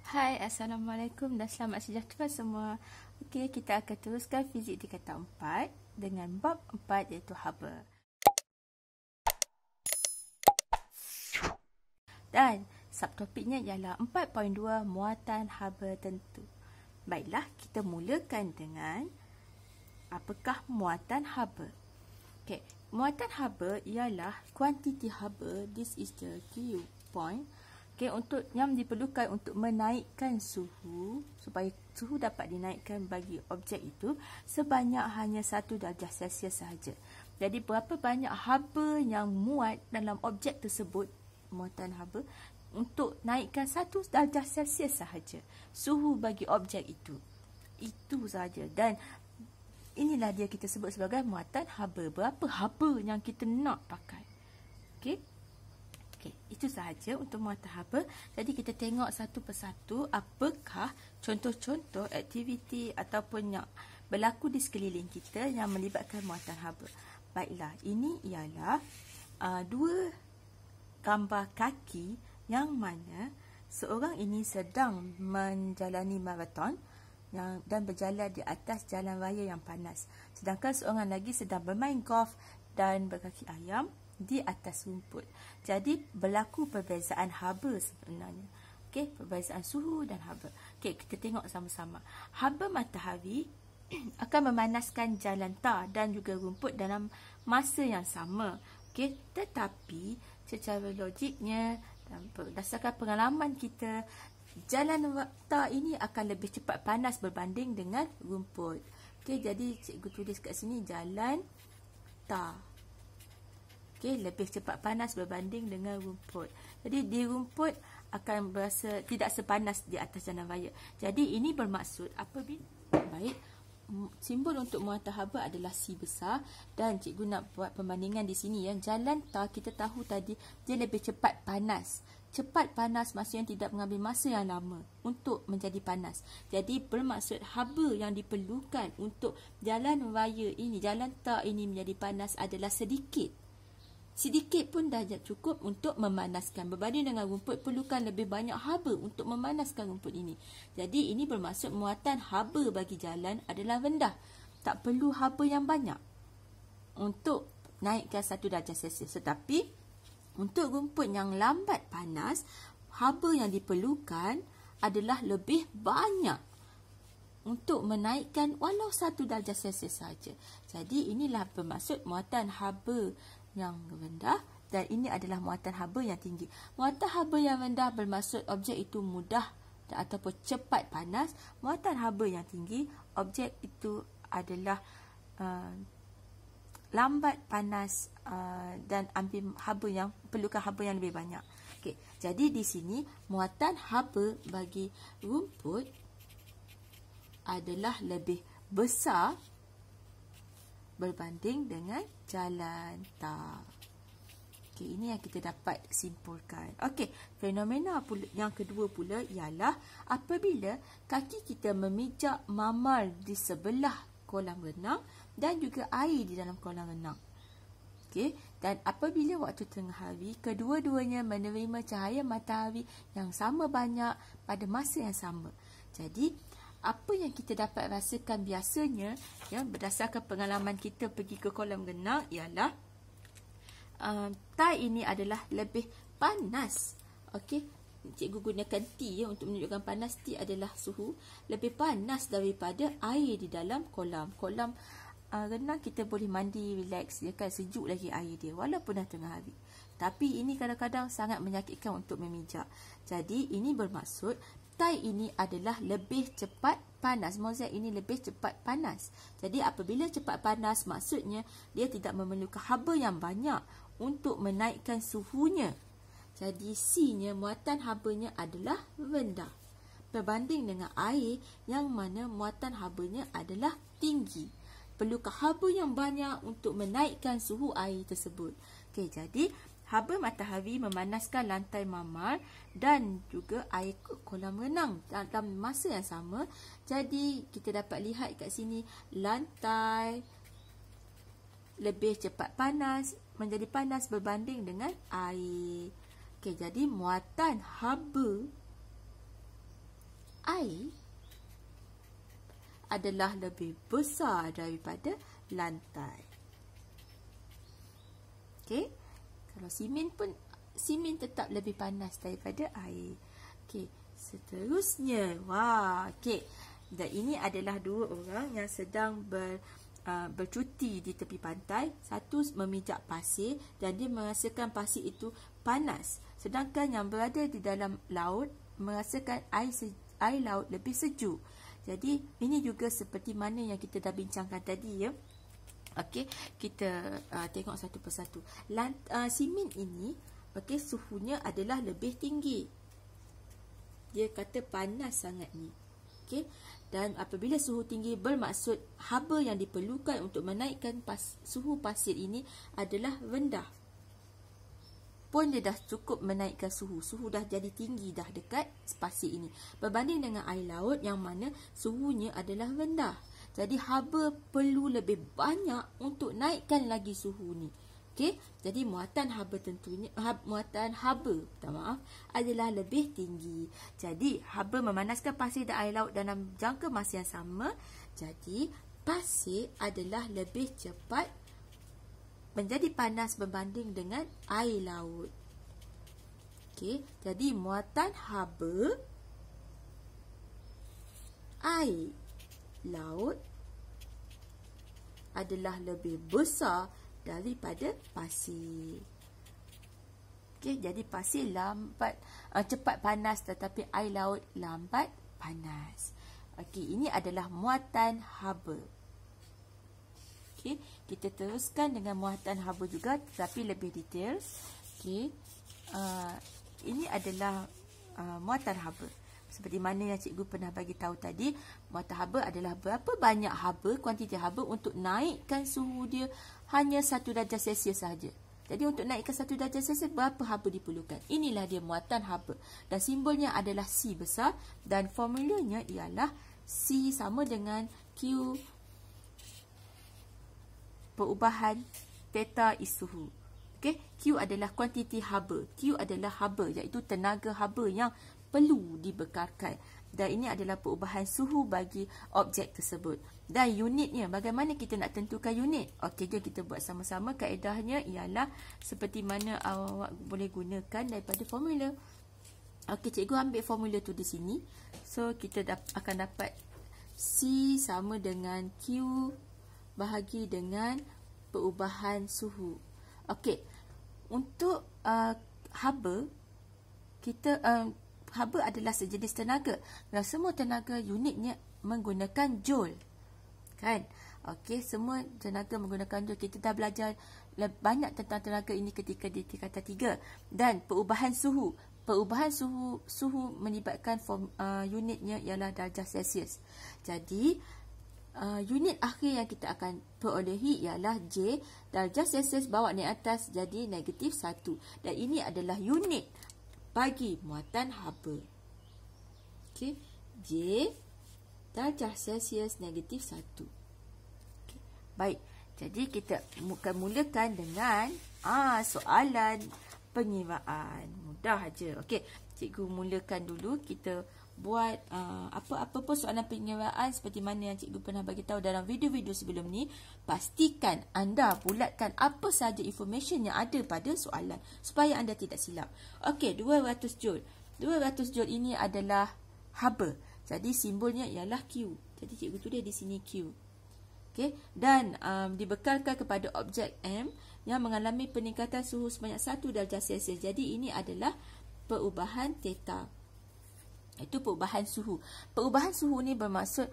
Hai, Assalamualaikum dan selamat sejahtera semua. Okey, kita akan teruskan fizik tingkatan 4 dengan bab 4 iaitu haba. Dan subtopiknya ialah 4.2 muatan haba tentu. Baiklah, kita mulakan dengan apakah muatan haba. Okey, muatan haba ialah kuantiti haba. This is the key point. Okay, untuk yang diperlukan untuk menaikkan suhu supaya suhu dapat dinaikkan bagi objek itu sebanyak hanya 1 darjah Celsius sahaja. Jadi berapa banyak haba yang muat dalam objek tersebut, muatan haba, untuk naikkan 1 darjah Celsius sahaja suhu bagi objek itu. Itu sahaja. Dan inilah dia kita sebut sebagai muatan haba. Berapa haba yang kita nak pakai. Okey. Okey, itu sahaja untuk muatan haba. Jadi kita tengok satu persatu apakah contoh-contoh aktiviti ataupun yang berlaku di sekeliling kita yang melibatkan muatan haba. Baiklah, ini ialah dua gambar kaki yang mana seorang ini sedang menjalani maraton dan berjalan di atas jalan raya yang panas. Sedangkan seorang lagi sedang bermain golf dan berkaki ayam di atas rumput. Jadi berlaku perbezaan haba sebenarnya. Okey, perbezaan suhu dan haba. Okey, kita tengok sama-sama. Haba matahari akan memanaskan jalan tar dan juga rumput dalam masa yang sama. Okey, tetapi secara logiknya dan berdasarkan pengalaman kita, jalan tar ini akan lebih cepat panas berbanding dengan rumput. Okey, jadi cikgu tulis kat sini jalan tar. Okey, lebih cepat panas berbanding dengan rumput. Jadi di rumput akan berasa tidak sepanas di atas jalan raya. Jadi ini bermaksud apabila baik simbol untuk muatan haba adalah C besar dan cikgu nak buat perbandingan di sini ya. Jalan tar kita tahu tadi dia lebih cepat panas. Cepat panas maksudnya tidak mengambil masa yang lama untuk menjadi panas. Jadi bermaksud haba yang diperlukan untuk jalan raya ini, jalan tar ini menjadi panas adalah sedikit. Sedikit pun dah cukup untuk memanaskan. Berbanding dengan rumput, perlukan lebih banyak haba untuk memanaskan rumput ini. Jadi ini bermaksud muatan haba bagi jalan adalah rendah. Tak perlu haba yang banyak untuk naikkan 1 darjah Celsius. Tetapi untuk rumput yang lambat panas, haba yang diperlukan adalah lebih banyak untuk menaikkan walau 1 darjah Celsius saja. Jadi inilah bermaksud muatan haba yang rendah dan ini adalah muatan haba yang tinggi. Muatan haba yang rendah bermaksud objek itu mudah ataupun cepat panas. Muatan haba yang tinggi, objek itu adalah lambat panas dan ambil haba yang perlukan haba yang lebih banyak. Okey, jadi di sini muatan haba bagi rumput adalah lebih besar berbanding dengan jalan tar. Okey, ini yang kita dapat simpulkan. Okey, fenomena yang kedua pula ialah apabila kaki kita memijak mamal di sebelah kolam renang dan juga air di dalam kolam renang. Okey, dan apabila waktu tengah hari kedua-duanya menerima cahaya matahari yang sama banyak pada masa yang sama. Jadi apa yang kita dapat rasakan biasanya ya, berdasarkan pengalaman kita pergi ke kolam renang ialah tar ini adalah lebih panas. Okey, cikgu gunakan T ya, untuk menunjukkan panas. T adalah suhu, lebih panas daripada air di dalam kolam. Kolam renang kita boleh mandi, relax, dia kan sejuk lagi air dia walaupun dah tengah hari. Tapi ini kadang-kadang sangat menyakitkan untuk memijak. Jadi ini bermaksud tar ini adalah lebih cepat panas. Mozaik ini lebih cepat panas. Jadi apabila cepat panas, maksudnya dia tidak memerlukan haba yang banyak untuk menaikkan suhunya. Jadi C-nya, muatan habanya adalah rendah berbanding dengan air yang mana muatan habanya adalah tinggi. Perlukan haba yang banyak untuk menaikkan suhu air tersebut. Okey, jadi haba matahari memanaskan lantai mamal dan juga air kolam renang dalam masa yang sama. Jadi kita dapat lihat kat sini lantai lebih cepat panas, menjadi panas berbanding dengan air. Okey, jadi muatan haba adalah lebih besar daripada lantai. Okey. Kalau simen tetap lebih panas daripada air. Okey, seterusnya. Wah, okey. Dan ini adalah dua orang yang sedang bercuti di tepi pantai. Satu memijak pasir dan dia merasakan pasir itu panas. Sedangkan yang berada di dalam laut merasakan air laut lebih sejuk. Jadi ini juga seperti mana yang kita dah bincangkan tadi ya. Okey, kita tengok satu persatu. Simen ini okey, suhunya adalah lebih tinggi. Dia kata panas sangat ni. Okey, dan apabila suhu tinggi bermaksud haba yang diperlukan untuk menaikkan suhu pasir ini adalah rendah. Pun dia dah cukup menaikkan suhu dah jadi tinggi dah dekat pasir ini berbanding dengan air laut yang mana suhunya adalah rendah. Jadi haba perlu lebih banyak untuk naikkan lagi suhu ni. Okey, jadi muatan haba adalah lebih tinggi. Jadi haba memanaskan pasir dan air laut dalam jangka masa yang sama. Jadi pasir adalah lebih cepat menjadi panas berbanding dengan air laut. Okey, jadi muatan haba air laut adalah lebih besar daripada pasir. Okey, jadi pasir cepat panas tetapi air laut lambat panas. Okey, ini adalah muatan haba. Okey, kita teruskan dengan muatan haba juga tetapi lebih detail. Okey, ini adalah muatan haba. Seperti mana yang cikgu pernah bagi tahu tadi, muatan haba adalah berapa banyak haba, kuantiti haba untuk naikkan suhu dia hanya 1 darjah Celsius sahaja. Jadi untuk naikkan 1 darjah Celsius, berapa haba diperlukan? Inilah dia muatan haba. Dan simbolnya adalah C besar dan formulanya ialah C sama dengan Q perubahan theta is suhu. Okey, Q adalah kuantiti haba. Q adalah haba, iaitu tenaga haba yang perlu dibekalkan. Dan ini adalah perubahan suhu bagi objek tersebut. Dan unitnya, bagaimana kita nak tentukan unit? Okey, jom kita buat sama-sama. Kaedahnya ialah seperti mana awak boleh gunakan daripada formula. Okey, cikgu ambil formula tu di sini. So, kita akan dapat C sama dengan Q bahagi dengan perubahan suhu. Okey, untuk haba, haba adalah sejenis tenaga dan semua tenaga unitnya menggunakan joule, kan? Okey, semua tenaga menggunakan joule. Kita dah belajar banyak tentang tenaga ini ketika di tingkatan 3. Dan perubahan suhu melibatkan unitnya ialah darjah Celsius. Jadi unit akhir yang kita akan perolehi ialah J, darjah Celsius bawa naik atas jadi -1. Dan ini adalah unit bagi muatan haba. Okey, J darjah Celsius -1. Okay. Baik, jadi kita akan mulakan dengan soalan pengiraan. Mudah aja. Okey, cikgu mulakan dulu. Kita buat apa-apa pun soalan pengiraan seperti mana yang cikgu pernah bagi tahu dalam video-video sebelum ni. Pastikan anda bulatkan apa sahaja information yang ada pada soalan supaya anda tidak silap. Okey, 200 joule. 200 joule ini adalah haba. Jadi simbolnya ialah Q. Jadi cikgu tulis di sini Q. Okey, dan dibekalkan kepada objek M yang mengalami peningkatan suhu sebanyak 1 darjah Celsius. Jadi ini adalah perubahan theta. Itu perubahan suhu. Perubahan suhu ni bermaksud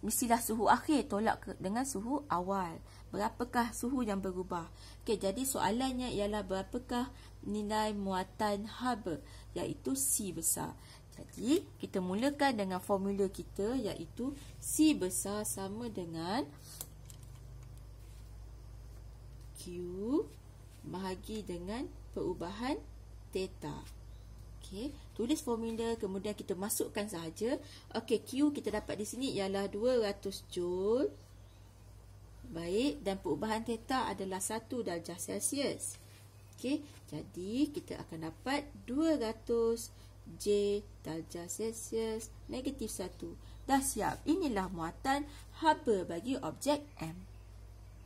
mestilah suhu akhir tolak dengan suhu awal. Berapakah suhu yang berubah? Okey, jadi soalannya ialah berapakah nilai muatan haba, iaitu C besar. Jadi kita mulakan dengan formula kita, iaitu C besar sama dengan Q bahagi dengan perubahan theta. Okey, tulis formula kemudian kita masukkan sahaja. Okey, Q kita dapat di sini ialah 200 joule. Baik, dan perubahan theta adalah 1 darjah Celsius. Okey, jadi kita akan dapat 200 J darjah Celsius negatif 1. Dah siap. Inilah muatan haba bagi objek M.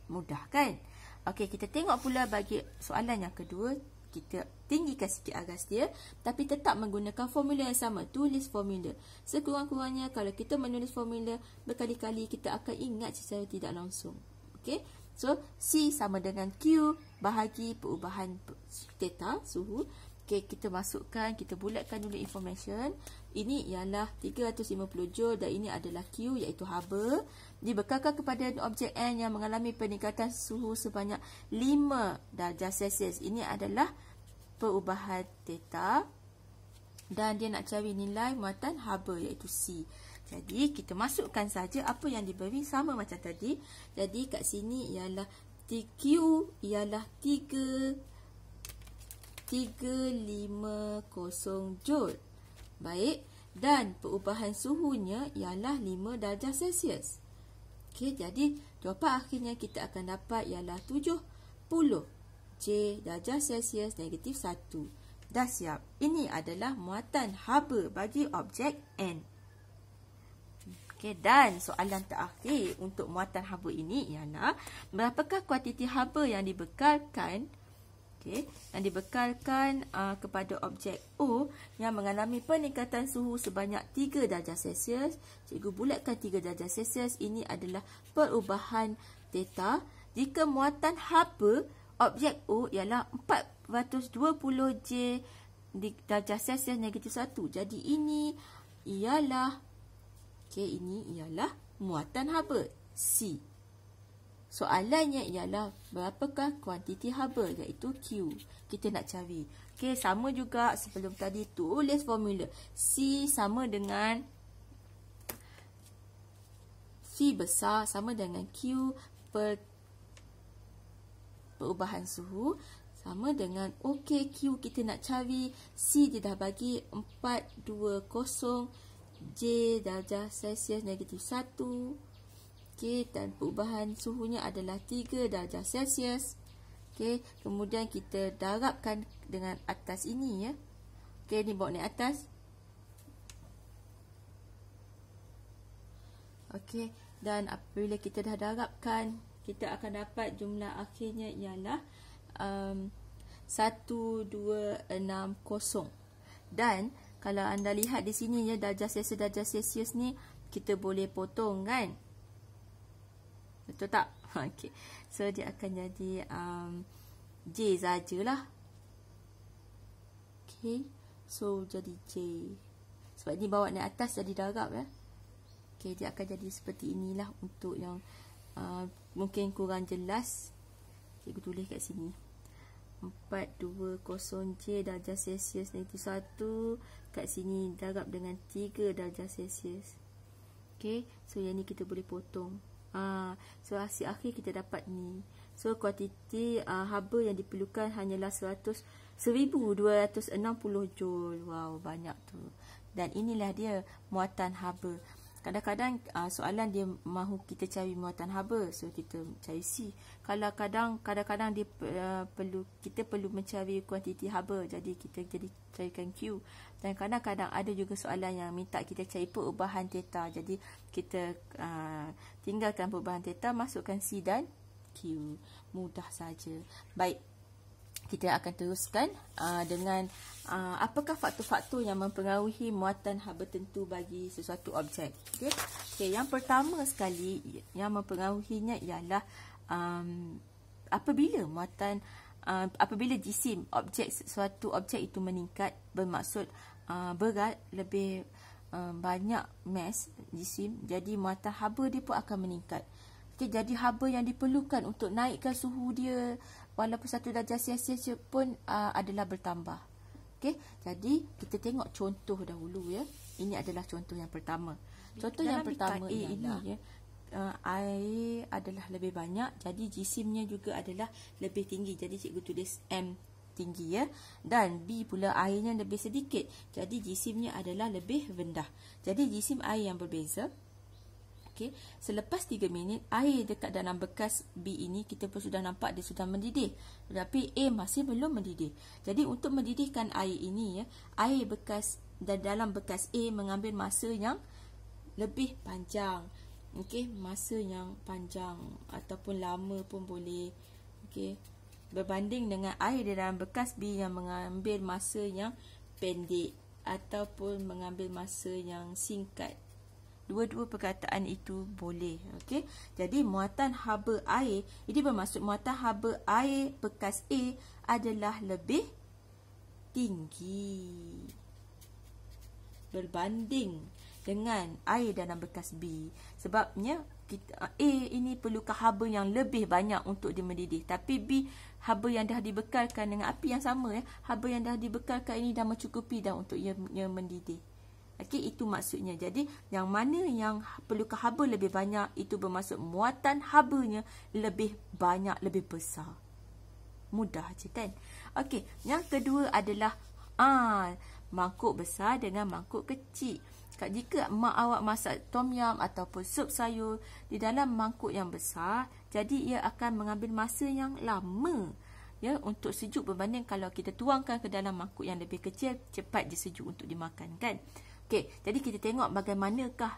Mudah kan? Okey, kita tengok pula bagi soalan yang kedua. Kita tinggikan sikit agas dia, tapi tetap menggunakan formula yang sama. Tulis formula. Sekurang-kurangnya kalau kita menulis formula berkali-kali, kita akan ingat secara tidak langsung. Okey, so C sama dengan Q bahagi perubahan theta, suhu. Okey, kita masukkan, kita bulatkan dulu information. Ini ialah 350 joule dan ini adalah Q, iaitu haba. Dibekalkan kepada objek N yang mengalami peningkatan suhu sebanyak 5 darjah Celsius. Ini adalah perubahan theta. Dan dia nak cari nilai muatan haba, iaitu C. Jadi, kita masukkan saja apa yang diberi sama macam tadi. Jadi, kat sini ialah Q ialah 350 joule. Baik, dan perubahan suhunya ialah 5 darjah Celsius. Okey, jadi jawapan akhirnya kita akan dapat ialah 70 J darjah Celsius negatif 1. Dah siap. Ini adalah muatan haba bagi objek N. Okey, dan soalan terakhir untuk muatan haba ini ialah berapakah kuantiti haba yang dibekalkan kepada objek O yang mengalami peningkatan suhu sebanyak 3 darjah Celsius. Cikgu bulatkan 3 darjah Celsius. Ini adalah perubahan theta. Jika muatan haba objek O ialah 420 J darjah Celsius negatif 1. Jadi ini ialah muatan haba C. Soalannya ialah berapakah kuantiti haba, iaitu Q. Kita nak cari. Okey, sama juga sebelum tadi, tulis formula. C sama dengan V besar sama dengan Q per perubahan suhu sama dengan OKQ. Kita nak cari C, dia dah bagi 420 J darjah Celsius negatif 1. Okey, dan perubahan suhunya adalah 3 darjah Celsius. Okey, kemudian kita darabkan dengan atas ini ya. Okey, ni bawa naik atas. Okey, dan apabila kita dah darabkan, kita akan dapat jumlah akhirnya ialah 1260. Dan kalau anda lihat di sini ya, darjah Celsius ni kita boleh potong kan? Betul tak? Okey. So dia akan jadi J sajalah. Okey. So jadi J. Sebab ni bawa naik atas jadi darab ya. Okey, dia akan jadi seperti inilah untuk yang mungkin kurang jelas. Cikgu tulis kat sini. 420 J darjah Celsius negatif 1. Kat sini darab dengan 3 darjah Celsius. Okey. So yang ni kita boleh potong. So hasil akhir kita dapat ni. So kuantiti haba yang diperlukan hanyalah 1260 joule. Wow, banyak tu. Dan inilah dia muatan haba. Kadang-kadang soalan dia mahu kita cari muatan haba, so kita cari C. Kalau kadang-kadang dia kita perlu mencari kuantiti haba, jadi kita carikan Q. Dan kadang-kadang ada juga soalan yang minta kita cari perubahan theta. Jadi kita tinggalkan perubahan theta, masukkan C dan Q. Mudah saja. Baik, kita akan teruskan dengan apakah faktor-faktor yang mempengaruhi muatan haba tentu bagi sesuatu objek. Okey, yang pertama sekali yang mempengaruhinya ialah apabila jisim suatu objek itu meningkat, bermaksud berat lebih banyak mass jisim, jadi muatan haba dia pun akan meningkat. Okey, jadi haba yang diperlukan untuk naikkan suhu dia walaupun 1 darjah Celsius pun adalah bertambah. Okey, jadi kita tengok contoh dahulu ya. Ini adalah contoh yang pertama. Contoh yang pertama ialah air adalah lebih banyak, jadi jisimnya juga adalah lebih tinggi. Jadi cikgu tulis M tinggi ya. Dan B pula airnya lebih sedikit, jadi jisimnya adalah lebih rendah. Jadi jisim air yang berbeza. Okey, selepas 3 minit air dekat dalam bekas B ini kita pun sudah nampak dia sudah mendidih. Tetapi A masih belum mendidih. Jadi untuk mendidihkan air ini ya, air bekas dalam bekas A mengambil masa yang lebih panjang. Okey, masa yang panjang ataupun lama pun boleh. Okey, berbanding dengan air di dalam bekas B yang mengambil masa yang pendek ataupun mengambil masa yang singkat. Dua-dua perkataan itu boleh. Okey, jadi muatan haba air, ini bermaksud muatan haba air bekas A adalah lebih tinggi berbanding dengan air dalam bekas B. Sebabnya A ini perlukan haba yang lebih banyak untuk dia mendidih. Tapi B, haba yang dah dibekalkan dengan api yang sama, haba yang dah dibekalkan ini dah mencukupi dah untuk ia mendidih. Okey, itu maksudnya. Jadi yang mana yang perlukan haba lebih banyak, itu bermaksud muatan habanya lebih banyak, lebih besar. Mudah je kan? Okey, yang kedua adalah mangkuk besar dengan mangkuk kecil. Jika mak awak masak tom yum ataupun sup sayur di dalam mangkuk yang besar, jadi ia akan mengambil masa yang lama ya untuk sejuk berbanding kalau kita tuangkan ke dalam mangkuk yang lebih kecil, cepat je sejuk untuk dimakan kan. Okey, jadi kita tengok bagaimanakah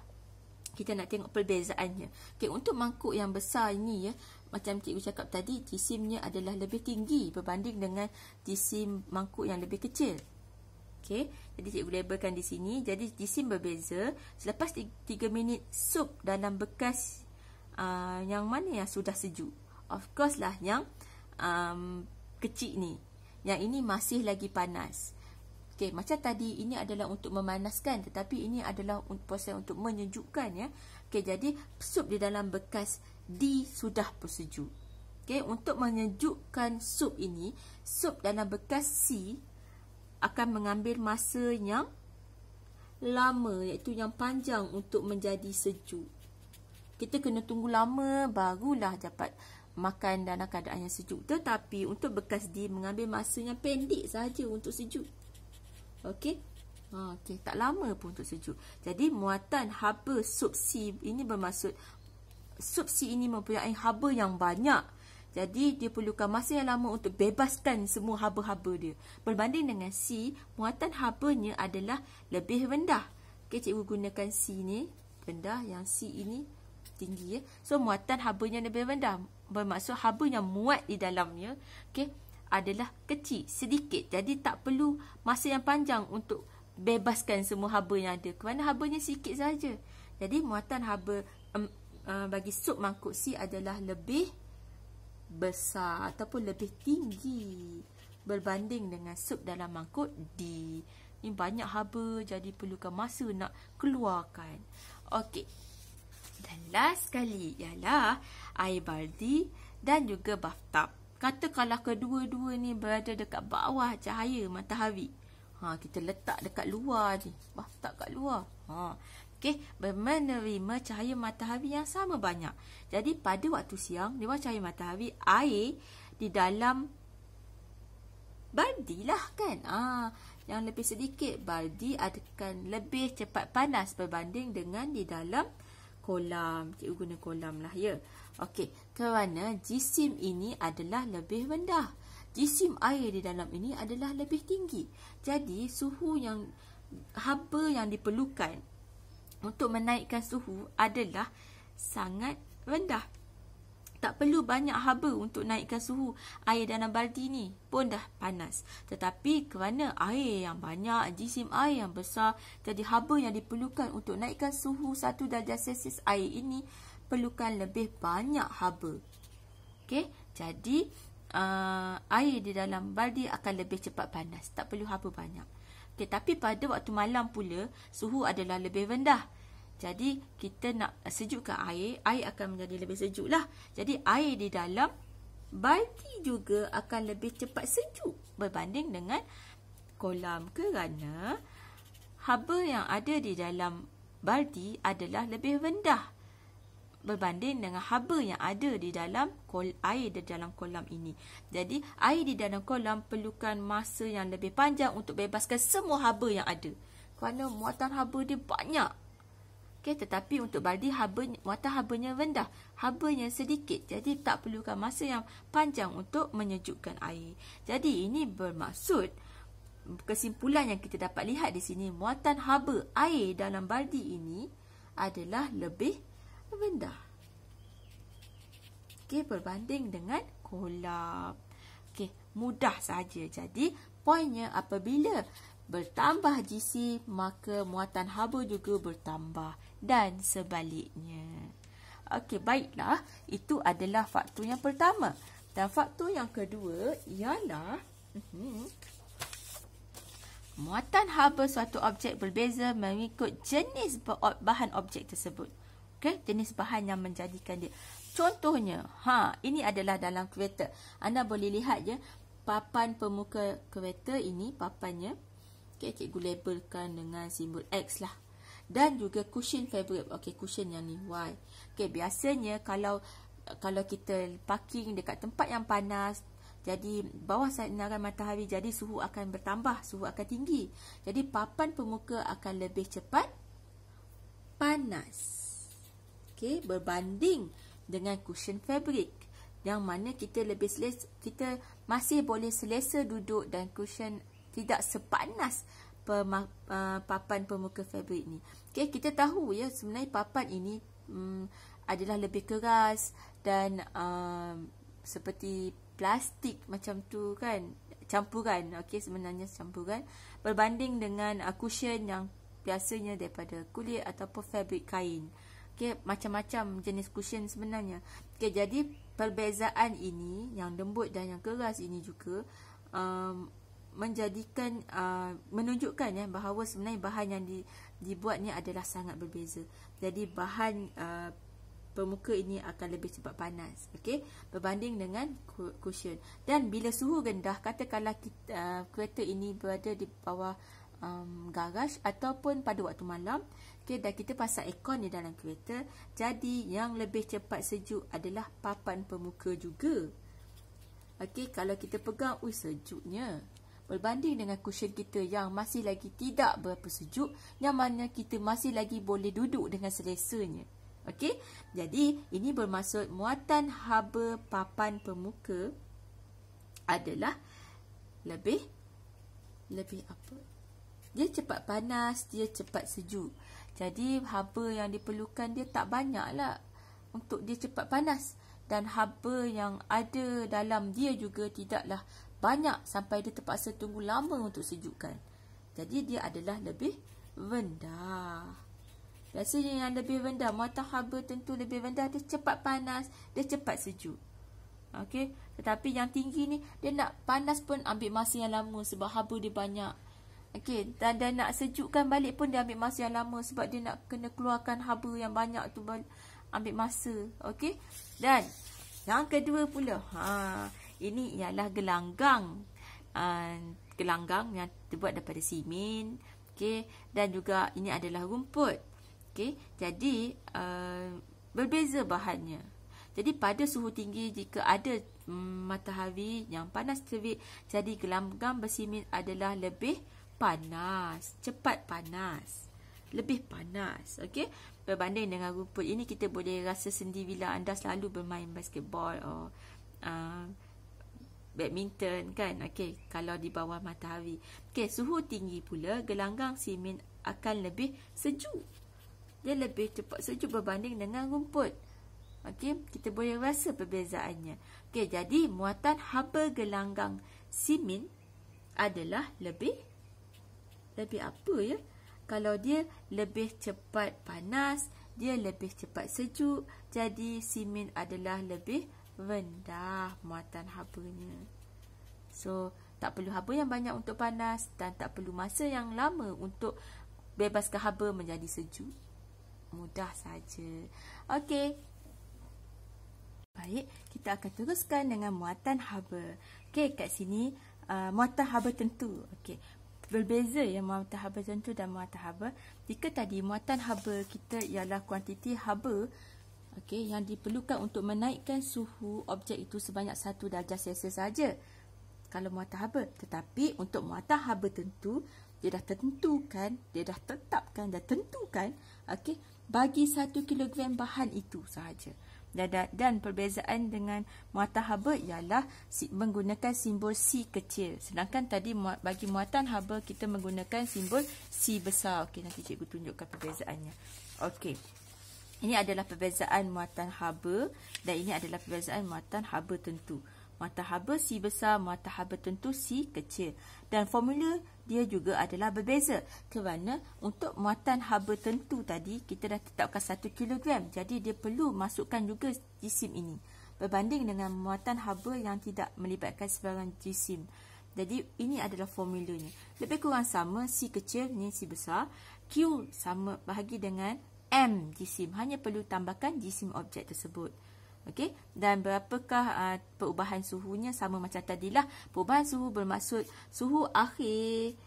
kita nak tengok perbezaannya. Okey, untuk mangkuk yang besar ini macam cikgu cakap tadi, jisimnya adalah lebih tinggi berbanding dengan jisim mangkuk yang lebih kecil. Okey, jadi cikgu labelkan di sini. Jadi jisim berbeza. Selepas 3 minit sup dalam bekas yang mana yang sudah sejuk? Of course lah yang kecil ni. Yang ini masih lagi panas. Okey, macam tadi ini adalah untuk memanaskan, tetapi ini adalah proses untuk menyejukkan ya. Okey, jadi sup di dalam bekas D sudah pun sejuk. Okey, untuk menyejukkan sup ini, sup dalam bekas C akan mengambil masa yang lama, iaitu yang panjang untuk menjadi sejuk. Kita kena tunggu lama barulah dapat makan dalam keadaan yang sejuk. Tetapi untuk bekas D mengambil masa yang pendek saja untuk sejuk. Okey. Okey, tak lama pun untuk sejuk. Jadi muatan haba sup C ini bermaksud sup C ini mempunyai haba yang banyak. Jadi dia perlukan masa yang lama untuk bebaskan semua haba-haba dia. Berbanding dengan C, muatan habanya adalah lebih rendah. Okey, cikgu gunakan C ni rendah, yang C ini tinggi ya. So muatan habanya lebih rendah. Bermaksud haba yang muat di dalamnya, okey, adalah kecil, sedikit. Jadi tak perlu masa yang panjang untuk bebaskan semua haba yang ada. Kerana habanya sikit saja. Jadi muatan haba bagi sup mangkuk C adalah lebih besar ataupun lebih tinggi berbanding dengan sup dalam mangkuk D. Ini banyak haba, jadi perlukan masa nak keluarkan. Okey. Dan last sekali ialah air baldi dan juga bathtub. Katakanlah kedua-dua ni berada dekat bawah cahaya matahari. Kita letak dekat luar ni, bathtub kat luar. Okey, menerima cahaya matahari yang sama banyak. Jadi pada waktu siang, di bawah cahaya matahari, air di dalam baldi lah kan. Yang lebih sedikit, baldi akan lebih cepat panas berbanding dengan di dalam kolam. Cikgu guna kolam lah ya. Okey, kerana jisim ini adalah lebih rendah. Jisim air di dalam ini adalah lebih tinggi. Jadi suhu yang haba yang diperlukan untuk menaikkan suhu adalah sangat rendah. Tak perlu banyak haba untuk naikkan suhu. Air dalam baldi ni pun dah panas. Tetapi kerana air yang banyak, jisim air yang besar, jadi haba yang diperlukan untuk naikkan suhu 1 darjah Celsius air ini perlukan lebih banyak haba. Okey, jadi air di dalam baldi akan lebih cepat panas. Tak perlu haba banyak. Okay, tapi pada waktu malam pula, suhu adalah lebih rendah. Jadi, kita nak sejukkan air, air akan menjadi lebih sejuk lah. Jadi, air di dalam baldi juga akan lebih cepat sejuk berbanding dengan kolam. Kerana haba yang ada di dalam baldi adalah lebih rendah berbanding dengan haba yang ada di dalam air di dalam kolam ini. Jadi, air di dalam kolam perlukan masa yang lebih panjang untuk bebaskan semua haba yang ada. Kerana muatan haba dia banyak. Okay, tetapi untuk baldi, muatan habanya rendah. Habanya sedikit. Jadi, tak perlukan masa yang panjang untuk menyejukkan air. Jadi, ini bermaksud kesimpulan yang kita dapat lihat di sini, muatan haba air dalam baldi ini adalah lebih rendah. Okey, berbanding dengan kolam. Okey, mudah saja. Jadi, poinnya apabila bertambah GC, maka muatan haba juga bertambah dan sebaliknya. Okey, baiklah. Itu adalah faktor yang pertama. Dan faktor yang kedua ialah muatan haba suatu objek berbeza mengikut jenis bahan objek tersebut. Okey, jenis bahan yang menjadikan dia. Contohnya, ini adalah dalam kereta. Anda boleh lihat je papan pemuka kereta ini, papannya. Okey, cikgu labelkan dengan simbol X lah. Dan juga cushion fabric. Okey, cushion yang ni Y. Okey, biasanya kalau kita parking dekat tempat yang panas, jadi bawah sinaran matahari, jadi suhu akan bertambah, suhu akan tinggi. Jadi papan pemuka akan lebih cepat panas. Okey, berbanding dengan cushion fabric yang mana kita masih boleh selesa duduk dan cushion tidak sepanas papan pemuka fabric ni. Okey, kita tahu ya sebenarnya papan ini adalah lebih keras dan seperti plastik macam tu kan, campuran. Okey, sebenarnya campuran berbanding dengan cushion yang biasanya daripada kulit ataupun fabric kain. Okey, macam-macam jenis cushion sebenarnya. Okey, jadi perbezaan ini yang lembut dan yang keras ini juga menunjukkan ya bahawa sebenarnya bahan yang dibuat ni adalah sangat berbeza. Jadi bahan pemuka ini akan lebih cepat panas, okey, berbanding dengan cushion. Dan bila suhu rendah, katakanlah kereta ini berada di bawah garaj ataupun pada waktu malam, okey, dan kita pasang aircon di dalam kereta, jadi yang lebih cepat sejuk adalah papan pemuka juga. Okey, kalau kita pegang, sejuknya, berbanding dengan cushion kita yang masih lagi tidak berapa sejuk, yang mana kita masih lagi boleh duduk dengan selesanya. Okey, jadi ini bermaksud muatan haba papan pemuka adalah lebih apa? Dia cepat panas, dia cepat sejuk. Jadi haba yang diperlukan dia tak banyaklah untuk dia cepat panas, dan haba yang ada dalam dia juga tidaklah banyak sampai dia terpaksa tunggu lama untuk sejukkan. Jadi dia adalah lebih rendah. Biasanya yang lebih rendah, muatan haba tentu lebih rendah, dia cepat panas, dia cepat sejuk. Okey, tetapi yang tinggi ni dia nak panas pun ambil masa yang lama sebab haba dia banyak. Okey, dan nak sejukkan balik pun dia ambil masa yang lama sebab dia nak kena keluarkan haba yang banyak tu, ambil masa. Okey. Dan yang kedua pula, ini ialah gelanggang. Gelanggang yang terbuat daripada simen. Okey, dan juga ini adalah rumput. Okey, jadi berbeza bahannya. Jadi pada suhu tinggi, jika ada matahari yang panas terik, jadi gelanggang bersimen adalah lebih panas, cepat panas, lebih panas. Okey, berbanding dengan rumput. Ini kita boleh rasa sendirilah, anda selalu bermain basketball atau badminton kan. Okey, kalau di bawah matahari. Okey, suhu tinggi pula gelanggang simen akan lebih sejuk. Dia lebih cepat sejuk berbanding dengan rumput. Okey, kita boleh rasa perbezaannya. Okey, jadi muatan haba gelanggang simen adalah lebih apa ya? Kalau dia lebih cepat panas, dia lebih cepat sejuk, jadi simen adalah lebih rendah muatan habanya. So, tak perlu haba yang banyak untuk panas dan tak perlu masa yang lama untuk bebaskan haba menjadi sejuk. Mudah saja. Okey. Baik, kita akan teruskan dengan muatan haba. Okey, kat sini muatan haba tentu. Okey. Berbeza ya muatan haba tentu dan muatan haba. Jika tadi muatan haba kita ialah kuantiti haba, okey, yang diperlukan untuk menaikkan suhu objek itu sebanyak 1 darjah Celsius saja. Kalau muatan haba, tetapi untuk muatan haba tentu, dia dah tentukan, dia dah tetapkan dan tentukan, okey, bagi 1 kilogram bahan itu sahaja. Dan perbezaan dengan muatan haba ialah menggunakan simbol C kecil. Sedangkan tadi bagi muatan haba kita menggunakan simbol C besar. Okey, nanti cikgu tunjukkan perbezaannya. Okey. Ini adalah perbezaan muatan haba dan ini adalah perbezaan muatan haba tentu. Muatan haba C besar, muatan haba tentu C kecil. Dan formula dia juga adalah berbeza. Kerana untuk muatan haba tentu tadi, kita dah tetapkan 1 kg. Jadi dia perlu masukkan juga jisim ini. Berbanding dengan muatan haba yang tidak melibatkan sebarang jisim. Jadi ini adalah formulanya. Lebih kurang sama, C kecil, ni C besar. Q sama bahagi dengan M jisim. Hanya perlu tambahkan jisim objek tersebut. Okey, dan berapakah perubahan suhunya? Sama macam tadilah. Perubahan suhu bermaksud suhu akhir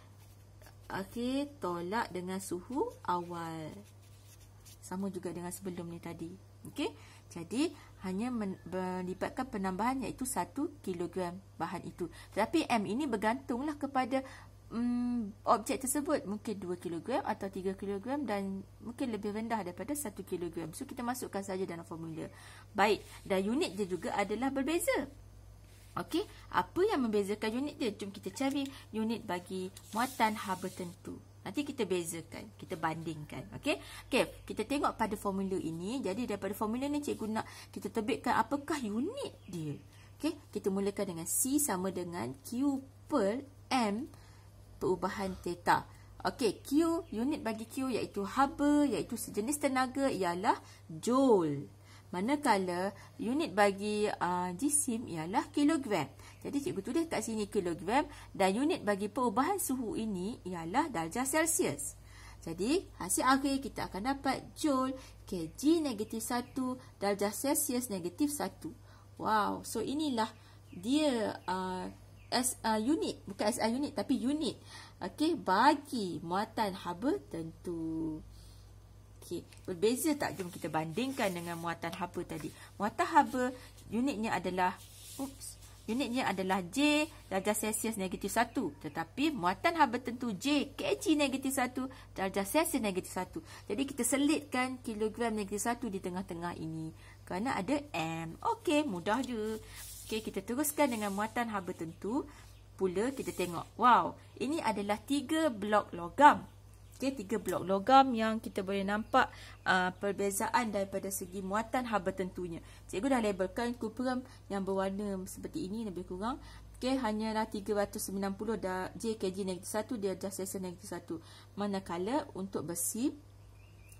tolak dengan suhu awal. Sama juga dengan sebelum ni tadi. Okey, jadi hanya melibatkan penambahan iaitu 1 kg bahan itu. Tetapi M ini bergantunglah kepada objek tersebut, mungkin 2 kg atau 3 kg dan mungkin lebih rendah daripada 1 kg. So kita masukkan saja dalam formula. Baik, dan unit dia juga adalah berbeza. Okey, apa yang membezakan unit dia? Jom kita cari unit bagi muatan haba tentu. Nanti kita bezakan, kita bandingkan. Okey, kita tengok pada formula ini. Jadi daripada formula ni cikgu nak kita terbitkan apakah unit dia. Okey, kita mulakan dengan C sama dengan Q per M perubahan theta. Okey, Q, unit bagi Q iaitu haba, iaitu sejenis tenaga ialah joule. Manakala unit bagi jisim ialah kilogram. Jadi cikgu tulis kat sini kilogram dan unit bagi perubahan suhu ini ialah darjah Celsius. Jadi hasil akhir kita akan dapat joule kg -1 darjah Celsius -1. Wow, so inilah dia unit, bukan SI unit tapi unit. Okey, bagi muatan haba tentu. Okey, berbeza tak? Jom kita bandingkan dengan muatan haba tadi. Muatan haba unitnya adalah J darjah Celsius -1, tetapi muatan haba tentu J kg -1 darjah Celsius -1. Jadi kita selitkan kilogram -1 di tengah-tengah ini kerana ada M. Okey, mudah je. Okey, kita teruskan dengan muatan haba tentu. Pula kita tengok, wow, ini adalah 3 blok logam. Okey, 3 blok logam yang kita boleh nampak perbezaan daripada segi muatan haba tentunya. Cikgu dah labelkan cuprum yang berwarna seperti ini lebih kurang. Okey, hanyalah 390 J kg -1 darjah Celsius -1. Manakala untuk besi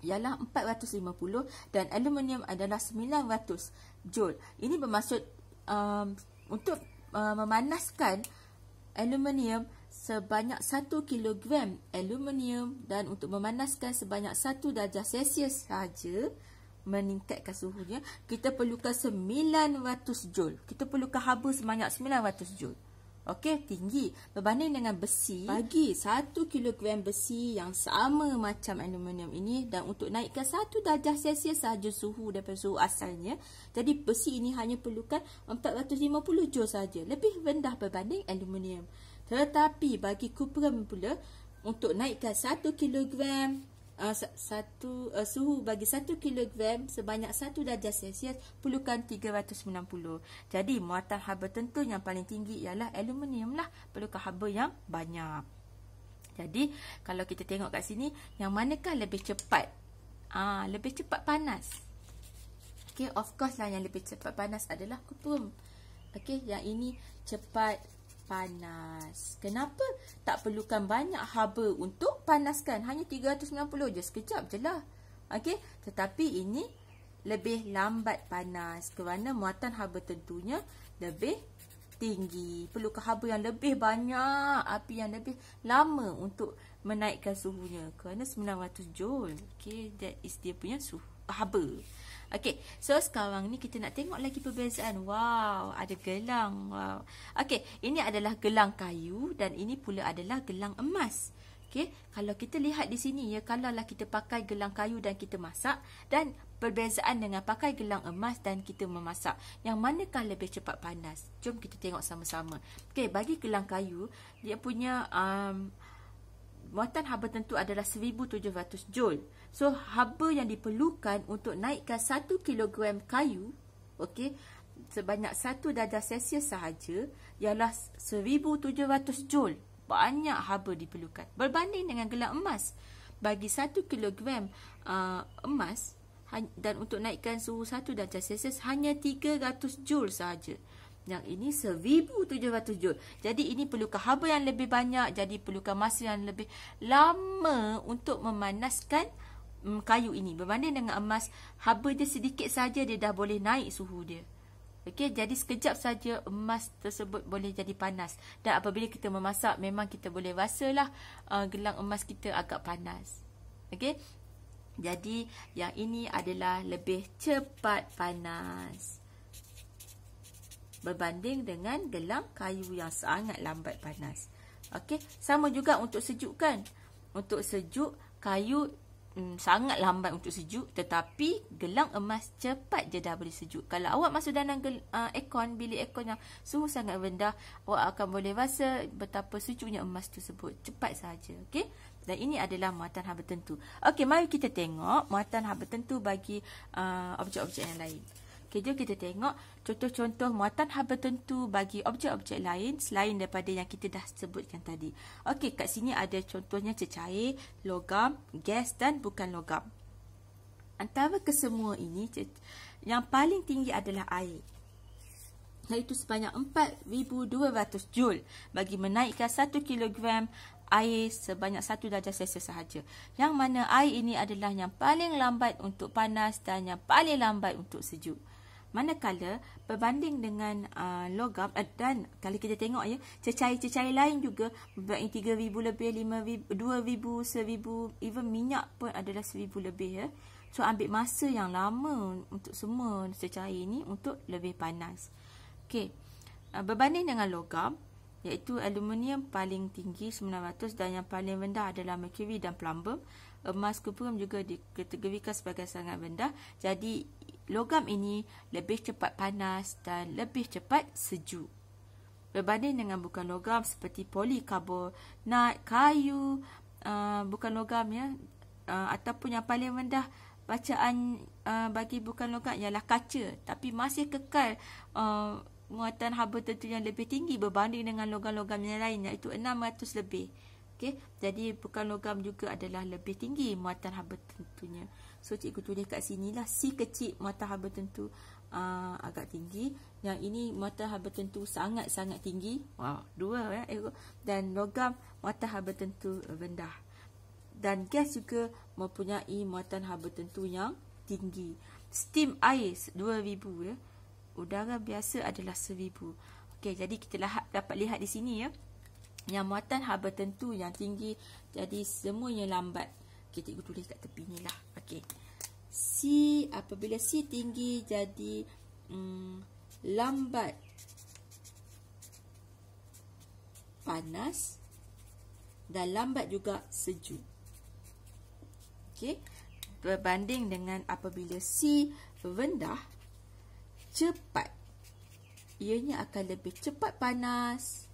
ialah 450 dan aluminium adalah 900 joule. Ini bermaksud untuk memanaskan aluminium sebanyak 1 kg aluminium dan untuk memanaskan sebanyak 1 darjah Celsius saja, meningkatkan suhunya, kita perlukan 900 joule. Kita perlukan haba sebanyak 900 joule. Okey, tinggi. Berbanding dengan besi, bagi 1 kg besi yang sama macam aluminium ini dan untuk naikkan 1 darjah Celsius sahaja suhu daripada suhu asalnya, jadi besi ini hanya perlukan 450 joule saja. Lebih rendah berbanding aluminium. Tetapi bagi cuprum pula, untuk naikkan 1 kg suhu bagi 1 kg sebanyak 1 darjah Celsius perlukan 390. Jadi muatan haba tentu yang paling tinggi ialah aluminium lah, perlukan haba yang banyak. Jadi kalau kita tengok kat sini, yang manakah lebih cepat? Lebih cepat panas. Okay, of course lah yang lebih cepat panas adalah cuprum. Okay, yang ini cepat panas. Kenapa? Tak perlukan banyak haba untuk panaskan. Hanya 390 je. Sekejap je lah. Okey. Tetapi ini lebih lambat panas. Kerana muatan haba tentunya lebih tinggi. Perlukan haba yang lebih banyak. Api yang lebih lama untuk menaikkan suhunya. Kerana 900 joule. Okey. That is dia punya suhu haba. Okey, so sekarang ni kita nak tengok lagi perbezaan. Wow, ada gelang. Wow. Okey, ini adalah gelang kayu dan ini pula adalah gelang emas. Okey, kalau kita lihat di sini ya, kalaulah kita pakai gelang kayu dan kita masak, dan perbezaan dengan pakai gelang emas dan kita memasak, yang manakah lebih cepat panas? Jom kita tengok sama-sama. Okey, bagi gelang kayu, dia punya muatan haba tentu adalah 1700 joule. So haba yang diperlukan untuk naikkan 1 kilogram kayu, okey, sebanyak 1 darjah Celsius sahaja ialah 1700 joule. Banyak haba diperlukan. Berbanding dengan gelang emas. Bagi 1 kilogram emas dan untuk naikkan suhu 1 darjah Celsius hanya 300 joule sahaja. Yang ini 1700 joule. Jadi ini perlukan haba yang lebih banyak, jadi perlukan masa yang lebih lama untuk memanaskan kayu ini. Berbanding dengan emas, haba dia sedikit saja dia dah boleh naik suhu dia. Okey, jadi sekejap saja emas tersebut boleh jadi panas. Dan apabila kita memasak, memang kita boleh rasalah gelang emas kita agak panas. Okey, jadi yang ini adalah lebih cepat panas berbanding dengan gelang kayu yang sangat lambat panas. Okey, sama juga untuk sejuk kan. Untuk sejuk, kayu sangat lambat untuk sejuk, tetapi gelang emas cepat je dah boleh sejuk. Kalau awak masuk dalam aircon, bilik aircon yang suhu sangat rendah, awak akan boleh rasa betapa sejuknya emas tersebut. Cepat sahaja. Okey, dan ini adalah muatan haba tentu. Okey, mari kita tengok muatan haba tentu bagi objek-objek yang lain. Okey, jom kita tengok contoh-contoh muatan haba tentu bagi objek-objek lain selain daripada yang kita dah sebutkan tadi. Okey, kat sini ada contohnya cecair, logam, gas dan bukan logam. Antara kesemua ini, yang paling tinggi adalah air, iaitu sebanyak 4200 joule bagi menaikkan 1 kilogram air sebanyak 1 darjah Celsius sahaja. Yang mana air ini adalah yang paling lambat untuk panas dan yang paling lambat untuk sejuk. Manakala berbanding dengan logam, dan kalau kita tengok ya, cecair-cecair lain juga berbanding 3000 lebih, 5000, 2000, 1000, even minyak pun adalah 1000 lebih ya. So ambil masa yang lama untuk semua cecair ini untuk lebih panas. Okey, berbanding dengan logam, iaitu aluminium paling tinggi 900 dan yang paling rendah adalah mercury dan plumbum. Emas kuprum juga dikategorikan sebagai sangat rendah. Jadi logam ini lebih cepat panas dan lebih cepat sejuk. Berbanding dengan bukan logam seperti polikarbonat, kayu, bukan logam ya, ataupun yang paling rendah bacaan bagi bukan logam ialah kaca, tapi masih kekal muatan haba tentu yang lebih tinggi berbanding dengan logam-logam yang lain, iaitu 600 lebih. Okey, jadi bukan logam juga adalah lebih tinggi muatan haba tentunya. So cikgu tulis kat sinilah C kecil muatan haba tentu agak tinggi. Yang ini muatan haba tentu sangat-sangat tinggi. Wow, dua ya. Dan logam muatan haba tentu rendah. Dan gas juga mempunyai muatan haba tentu yang tinggi. Steam air 2000 ya. Udara biasa adalah 1000. Okey, jadi kita dapat lihat di sini ya. Yang muatan haba tentu yang tinggi, jadi semuanya lambat. Okay, cikgu tulis kat tepi ni lah. Okay. C, apabila C tinggi, jadi lambat panas dan lambat juga sejuk. Okay. Berbanding dengan apabila C rendah, cepat. Ianya akan lebih cepat panas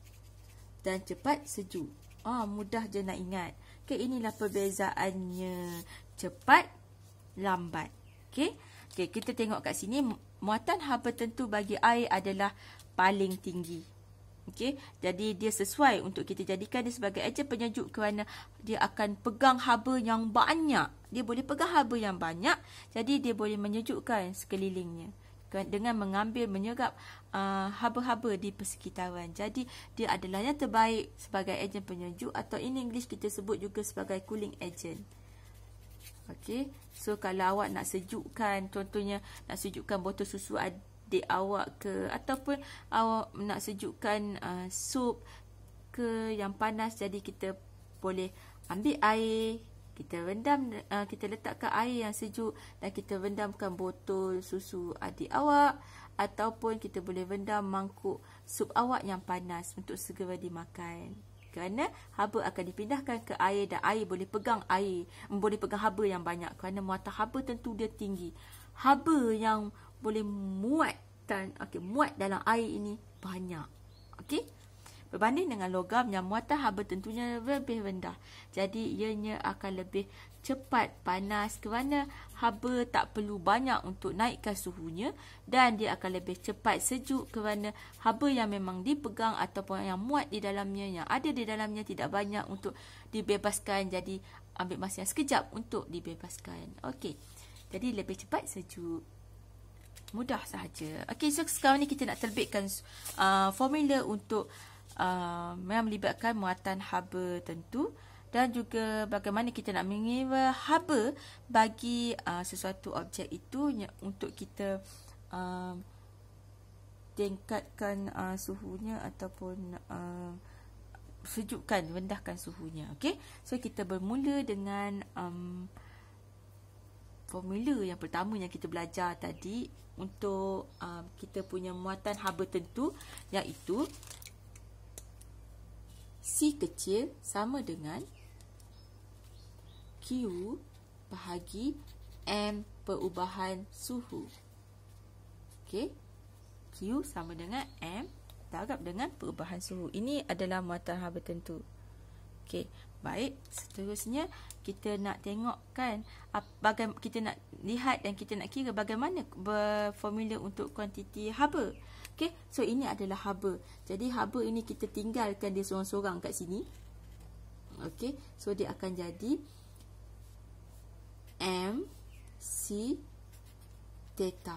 dan cepat sejuk. Mudah je nak ingat. Okay, inilah perbezaannya. Cepat, lambat. Okay, kita tengok kat sini. Muatan haba tentu bagi air adalah paling tinggi. Okay, jadi dia sesuai untuk kita jadikan dia sebagai ejen penyejuk kerana dia akan pegang haba yang banyak. Dia boleh pegang haba yang banyak, jadi dia boleh menyejukkan sekelilingnya dengan mengambil, menyerap haba-haba di persekitaran. Jadi dia adalah yang terbaik sebagai ejen penyejuk, atau in English kita sebut juga sebagai cooling agent. Okey, so kalau awak nak sejukkan, contohnya nak sejukkan botol susu adik awak ke, ataupun awak nak sejukkan sup ke yang panas, jadi kita boleh ambil air, kita rendam, kita letakkan air yang sejuk dan kita rendamkan botol susu adik awak, ataupun kita boleh rendam mangkuk sup awak yang panas untuk segera dimakan. Kerana haba akan dipindahkan ke air dan air boleh pegang haba yang banyak kerana muatan haba tentu dia tinggi. Haba yang boleh muat dalam air ini banyak. Okey. Berbanding dengan logam yang muatan haba tentunya lebih rendah. Jadi ianya akan lebih cepat panas kerana haba tak perlu banyak untuk naikkan suhunya, dan dia akan lebih cepat sejuk kerana haba yang memang dipegang ataupun yang muat di dalamnya, yang ada di dalamnya tidak banyak untuk dibebaskan. Jadi ambil masa yang sekejap untuk dibebaskan. Okey. Jadi lebih cepat sejuk. Mudah sahaja. Okey, so sekarang ni kita nak terbitkan formula untuk yang melibatkan muatan haba tentu, dan juga bagaimana kita nak mengira haba bagi sesuatu objek itu untuk kita tingkatkan suhunya ataupun sejukkan, rendahkan suhunya. Okey, so kita bermula dengan formula yang pertama yang kita belajar tadi untuk kita punya muatan haba tentu, iaitu C kecil sama dengan Q bahagi M perubahan suhu. Okey, Q sama dengan M darab dengan perubahan suhu. Ini adalah muatan haba tentu. Okey, baik. Seterusnya kita nak tengok kan, kita nak lihat dan kita nak kira bagaimana formula untuk kuantiti haba. Okey, so ini adalah haba. Jadi haba ini kita tinggalkan dia seorang-seorang kat sini. Okey, so dia akan jadi M C theta.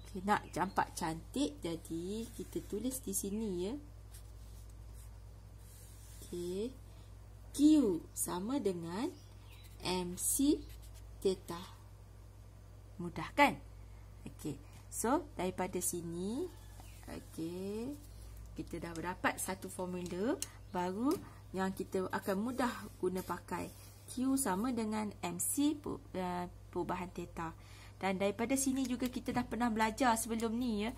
Okay, nak campak cantik, jadi kita tulis di sini ya. Okay. Q sama dengan MC theta. Mudah kan? Okay. So, daripada sini, okay, kita dah berdapat satu formula baru yang kita akan mudah guna pakai. Q sama dengan MC perubahan theta. Dan daripada sini juga kita dah pernah belajar sebelum ni ya,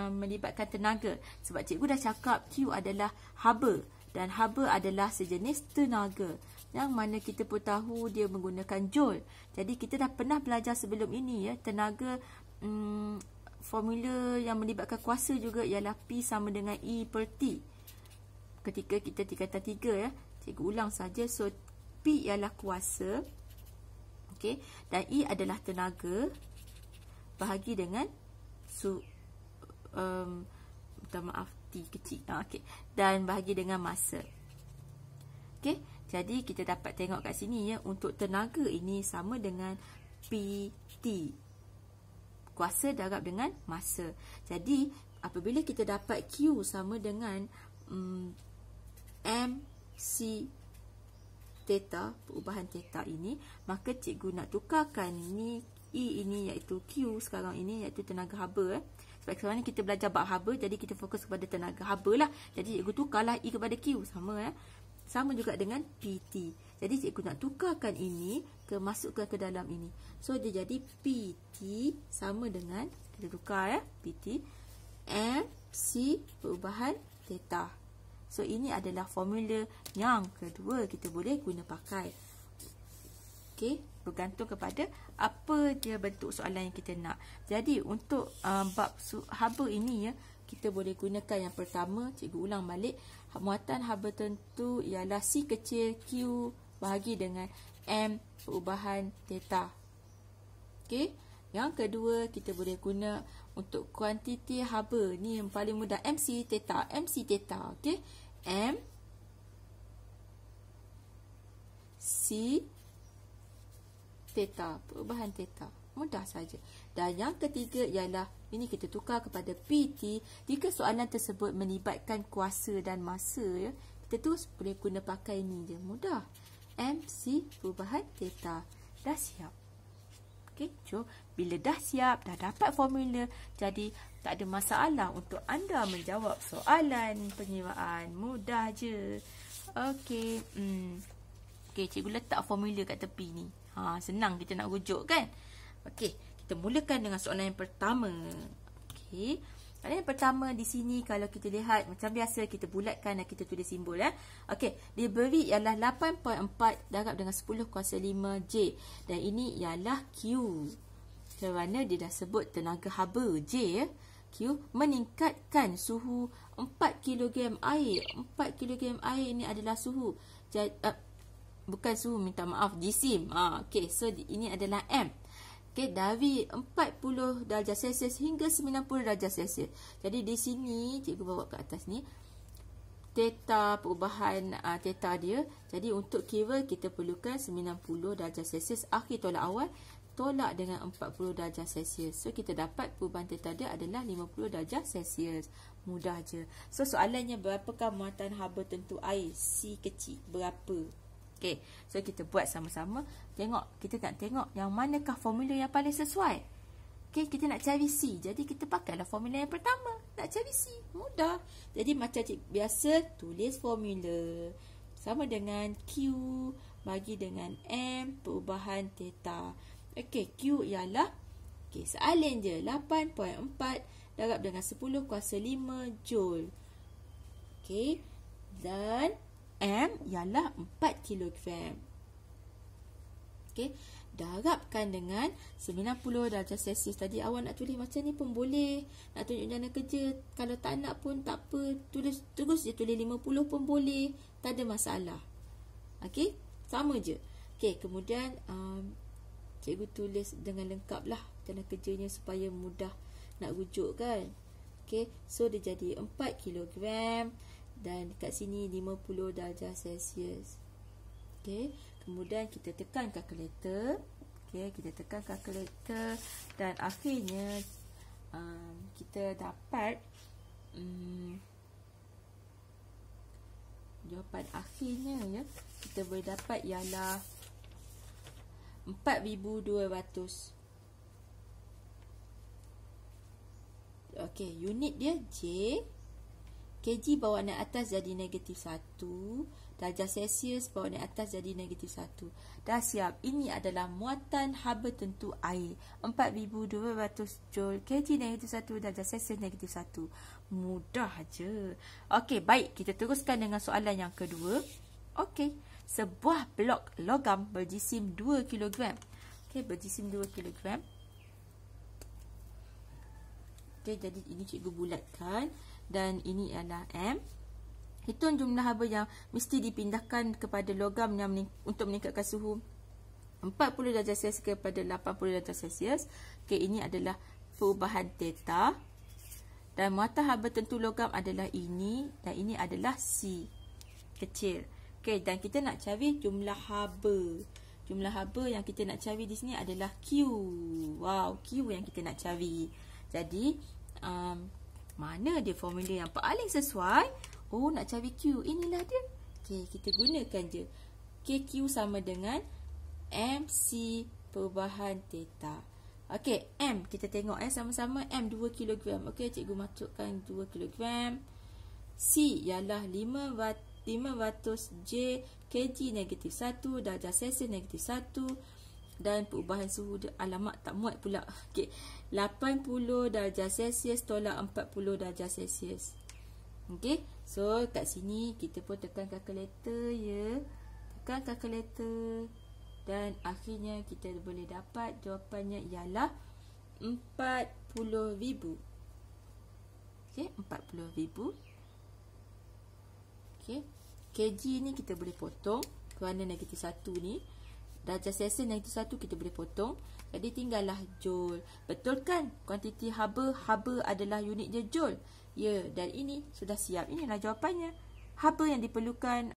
melibatkan tenaga. Sebab cikgu dah cakap Q adalah haba dan haba adalah sejenis tenaga, yang mana kita pun tahu dia menggunakan joule. Jadi kita dah pernah belajar sebelum ini ya, tenaga. Formula yang melibatkan kuasa juga ialah P sama dengan E per T. Ketika kita tingkatan 3 ya, cikgu ulang saja. So P ialah kuasa, okey, dan E adalah tenaga bahagi dengan T kecil, okey, dan bahagi dengan masa. Okey, jadi kita dapat tengok kat sini ya, untuk tenaga ini sama dengan PT, kuasa darab dengan masa. Jadi apabila kita dapat Q sama dengan MC theta, perubahan theta ini, maka cikgu nak tukarkan ni E ini iaitu Q sekarang ini iaitu tenaga haba. Sebab sekarang ni kita belajar bab haba, jadi kita fokus kepada tenaga haba lah. Jadi cikgu tukarlah E kepada Q, sama ya. Sama juga dengan PT. Jadi cikgu nak tukarkan ini masukkan ke dalam ini. So dia jadi PT sama dengan, kita tukar ya, PT MC perubahan theta. So ini adalah formula yang kedua kita boleh guna pakai. Okey, bergantung kepada apa dia bentuk soalan yang kita nak. Jadi untuk bab haba ini ya, kita boleh gunakan yang pertama, cikgu ulang balik, muatan haba tentu ialah C kecil Q bahagi dengan M perubahan theta. Okey, yang kedua kita boleh guna untuk kuantiti haba ni yang paling mudah, MC theta. MC theta, okey, M C theta, perubahan theta. Mudah saja. Dan yang ketiga ialah ini kita tukar kepada PT jika soalan tersebut melibatkan kuasa dan masa ya. Kita terus boleh guna pakai ini je. Mudah. MC perubahan theta. Dah siap. Okey, so bila dah siap, dah dapat formula, jadi tak ada masalah untuk anda menjawab soalan pengiraan. Mudah je. Okey, okey, cikgu letak formula kat tepi ni. Senang kita nak rujuk kan? Okey, kita mulakan dengan soalan yang pertama. Okey, soalan yang pertama di sini kalau kita lihat macam biasa kita bulatkan dan kita tulis simbol ya. Okey, diberi ialah 8.4 darab dengan 10 kuasa 5 J, dan ini ialah Q. Kerana dia dah sebut tenaga haba J ya. Q meningkatkan suhu 4 kg air. 4 kg air ini adalah suhu. Bukan suhu, minta maaf, jisim. Okey, so ini adalah M. Okey, dari 40 darjah Celsius hingga 90 darjah Celsius. Jadi di sini cikgu bawa ke atas ni theta, perubahan theta dia. Jadi untuk kira kita perlukan 90 darjah Celsius akhir tolak awal, tolak dengan 40 darjah Celsius. So kita dapat perubahan theta dia adalah 50 darjah Celsius. Mudah je. So soalannya, berapakah muatan haba tentu air? C kecil berapa? Okey, so kita buat sama-sama. Kita nak tengok yang manakah formula yang paling sesuai. Okey, kita nak cari C. Jadi kita pakailah formula yang pertama. Nak cari C, mudah. Jadi macam biasa, tulis formula. Sama dengan Q bagi dengan M perubahan theta. Okey, Q ialah, salin je, 8.4 darab dengan 10 kuasa 5 Joule. Okey, dan M ialah 4 kilogram. Okey, darabkan dengan 90 darjah Celsius. Tadi awak nak tulis macam ni pun boleh. Nak tunjuk jana kerja. Kalau tak nak pun tak apa. Tulis terus je, tulis 50 pun boleh. Tak ada masalah. Okey, sama je. Okey, kemudian cikgu tulis dengan lengkap lah jana kerjanya supaya mudah nak rujuk kan. Okey, so dia jadi 4 kilogram dan dekat sini 50 darjah Celsius. Okey, kemudian kita tekan kalkulator. Okey, kita tekan kalkulator dan akhirnya kita dapat jawapan akhirnya ya. Kita boleh dapat ialah 4,200. Okey, unit dia J. kg bawa naik atas jadi -1. Darjah Celsius bawa naik atas jadi -1. Dah siap. Ini adalah muatan haba tentu air. 4,200 Joule. kg -1, darjah Celsius -1. Mudah je. Okey, baik. Kita teruskan dengan soalan yang kedua. Okey. Sebuah blok logam berjisim 2 kg. Okey, berjisim 2 kg. Okey, jadi ini cikgu bulatkan. Dan ini adalah M. Hitung jumlah haba yang mesti dipindahkan kepada logam yang untuk meningkatkan suhu 40 darjah Celsius kepada 80 darjah Celsius. Okey, ini adalah perubahan theta. Dan muatan haba tentu logam adalah ini. Dan ini adalah C kecil. Okey, dan kita nak cari jumlah haba. Jumlah haba yang kita nak cari di sini adalah Q. Wow, Q yang kita nak cari. Jadi, mana dia formula yang paling sesuai? Oh, nak cari Q. Inilah dia. Okey, kita gunakan je. Okey, Q sama dengan MC perubahan theta. Okey, M. Kita tengok sama-sama. M 2 kg. Okey, cikgu masukkan 2 kg. C ialah 500 J kg -1, darjah Celsius -1. Dan perubahan suhu dia, alamak tak muat pula. Okey, 80 darjah Celsius tolak 40 darjah Celsius. Okey, so kat sini kita pun tekan kalkulator ya. Tekan kalkulator dan akhirnya kita boleh dapat jawapannya ialah 40,000. Okey, 40,000. Okey, kg ni kita boleh potong kerana -1 ni. Darjah Celsius -1 kita boleh potong. Jadi tinggallah Joule. Betul kan? Kuantiti haba adalah unit dia Joule. Ya, dan ini sudah siap. Inilah jawapannya. Haba yang diperlukan